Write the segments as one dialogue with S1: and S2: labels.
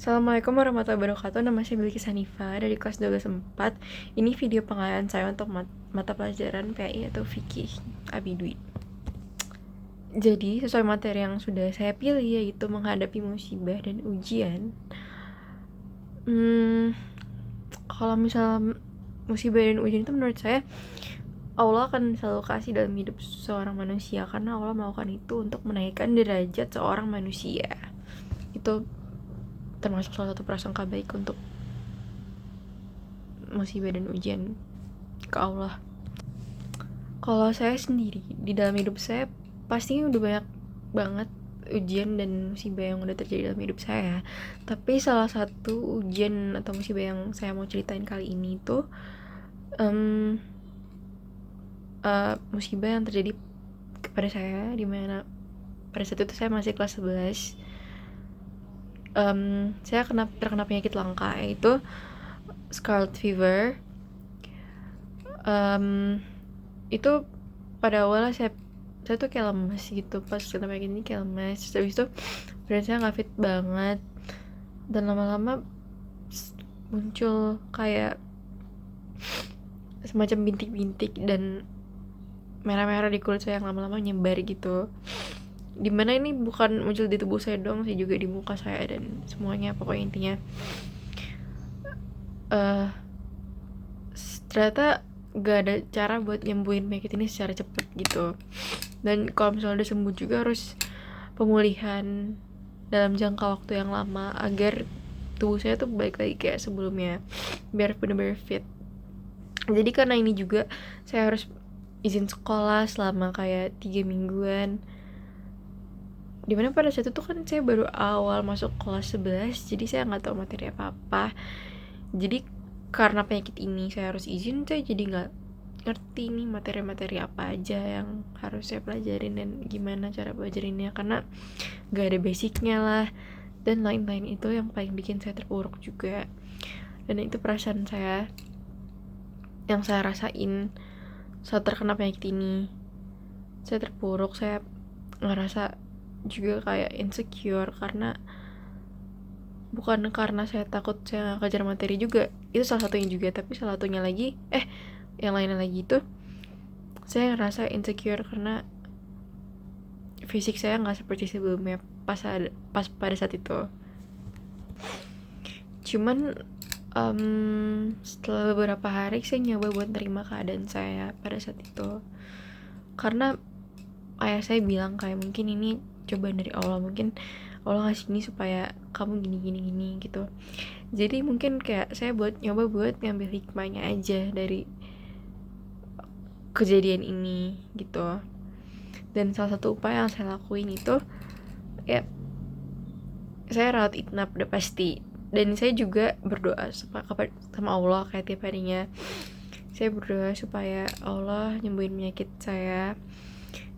S1: Assalamualaikum warahmatullahi wabarakatuh. Nama saya Bilkis Hanifa dari kelas 12/4. Ini video pengalihan saya untuk mata pelajaran PI atau Fikih Abi Dwi. Jadi, sesuai materi yang sudah saya pilih, yaitu menghadapi musibah dan ujian. Kalau misalnya musibah dan ujian itu menurut saya Allah akan selalu kasih dalam hidup seorang manusia, karena Allah melakukan itu untuk menaikkan derajat seorang manusia. Itu termasuk salah satu prasangka baik untuk musibah dan ujian ke Allah. Kalau saya sendiri di dalam hidup saya pastinya udah banyak banget ujian dan musibah yang udah terjadi dalam hidup saya. Tapi salah satu ujian atau musibah yang saya mau ceritain kali ini tuh musibah yang terjadi kepada saya, dimana pada saat itu saya masih kelas 11. Saya terkena penyakit langka, yaitu scarlet fever. Itu pada awalnya saya tuh kayak lemes gitu, pas kena penyakit ini kayak lemes. Terus habis itu badan saya nggak fit banget, dan lama-lama muncul kayak semacam bintik-bintik dan merah-merah di kulit saya yang lama-lama nyebar gitu. Dimana ini bukan muncul di tubuh saya doang sih, juga di muka saya dan semuanya. Pokoknya intinya ternyata gak ada cara buat nyembuhin penyakit ini secara cepet gitu. Dan kalau misalnya udah sembuh juga harus pemulihan dalam jangka waktu yang lama agar tubuh saya tuh balik lagi kayak sebelumnya, biar bener-bener fit. Jadi karena ini juga saya harus izin sekolah selama kayak 3 mingguan, dimana pada saat itu kan saya baru awal masuk kelas 11, jadi saya gak tahu materi apa-apa. Jadi karena penyakit ini saya harus izin, saya jadi gak ngerti nih materi-materi apa aja yang harus saya pelajarin dan gimana cara pelajarinnya, karena gak ada basicnya lah dan lain-lain. Itu yang paling bikin saya terpuruk juga, dan itu perasaan saya yang saya rasain saat terkena penyakit ini. Saya terpuruk, saya ngerasa juga kayak insecure, karena bukan karena saya takut saya gak kejar materi juga, itu salah satunya juga, tapi salah satunya lagi yang lainnya lagi itu saya ngerasa insecure karena fisik saya nggak seperti sebelumnya pas pada saat itu. Cuman setelah beberapa hari saya nyoba buat terima keadaan saya pada saat itu, karena ayah saya bilang kayak mungkin ini cobaan dari Allah, mungkin Allah ngasih ini supaya kamu gini gitu. Jadi mungkin kayak saya nyoba buat ngambil hikmahnya aja dari kejadian ini gitu. Dan salah satu upaya yang saya lakuin itu ya saya rawat inap udah pasti, dan saya juga berdoa sama Allah kayak tiap harinya. Saya berdoa supaya Allah nyembuhin penyakit saya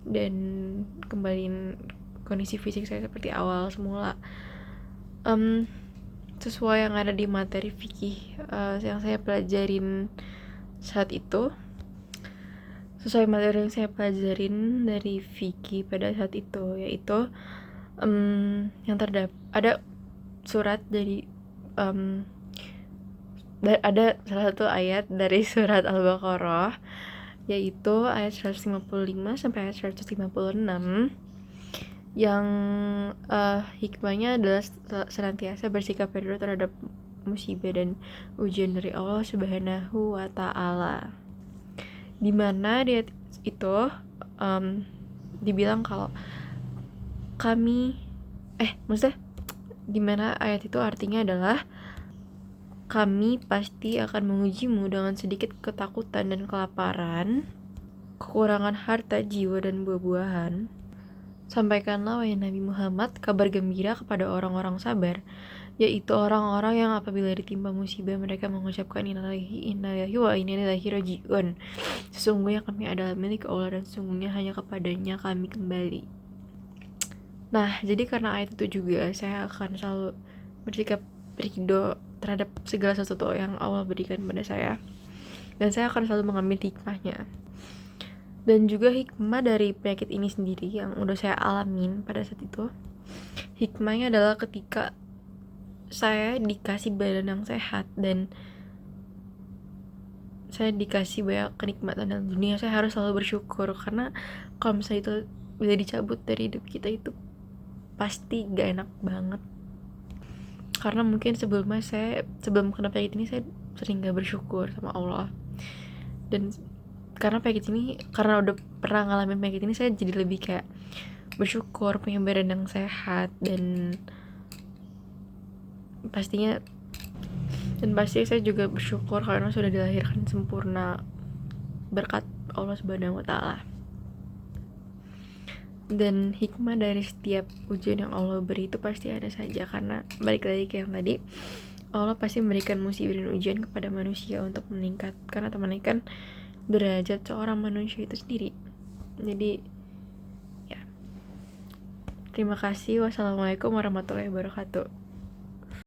S1: dan kembaliin kondisi fisik saya seperti awal semula, sesuai yang ada di materi fikih yang saya pelajarin saat itu. Sesuai materi yang saya pelajarin dari fikih pada saat itu, yaitu yang ada surat dari ada salah satu ayat dari surat Al-Baqarah, yaitu ayat 155 sampai ayat 156, yang hikmahnya adalah senantiasa bersikap peduli terhadap musibah dan ujian dari Allah Subhanahu wa Ta'ala. Dimana dia itu dibilang kalau dimana ayat itu artinya adalah kami pasti akan mengujimu dengan sedikit ketakutan dan kelaparan, kekurangan harta, jiwa, dan buah-buahan. Sampaikanlah wahai Nabi Muhammad kabar gembira kepada orang-orang sabar, yaitu orang-orang yang apabila ditimpa musibah mereka mengucapkan innalillahi wa inna ilaihi raji'un. Sesungguhnya kami adalah milik Allah dan sesungguhnya hanya kepadanya kami kembali. Nah, jadi karena ayat itu juga saya akan selalu bersikap ridho terhadap segala sesuatu yang Allah berikan pada saya, dan saya akan selalu mengambil hikmahnya. Dan juga hikmah dari penyakit ini sendiri yang udah saya alamin pada saat itu, hikmahnya adalah ketika saya dikasih badan yang sehat dan saya dikasih banyak kenikmatan dalam dunia, saya harus selalu bersyukur. Karena kalau misalnya itu bisa dicabut dari hidup kita, itu pasti gak enak banget. Karena mungkin sebelum kena penyakit ini saya sering gak bersyukur sama Allah. Dan karena udah pernah ngalamin penyakit ini, saya jadi lebih kayak bersyukur punya badan yang sehat. Dan pastinya saya juga bersyukur karena sudah dilahirkan sempurna berkat Allah Subhanahu wa taala. Dan hikmah dari setiap ujian yang Allah beri itu pasti ada saja, karena balik lagi ke yang tadi, Allah pasti memberikan musibah dan ujian kepada manusia untuk meningkatkan atau menaikkan derajat seorang manusia itu sendiri. Jadi ya, terima kasih. Wassalamualaikum warahmatullahi wabarakatuh.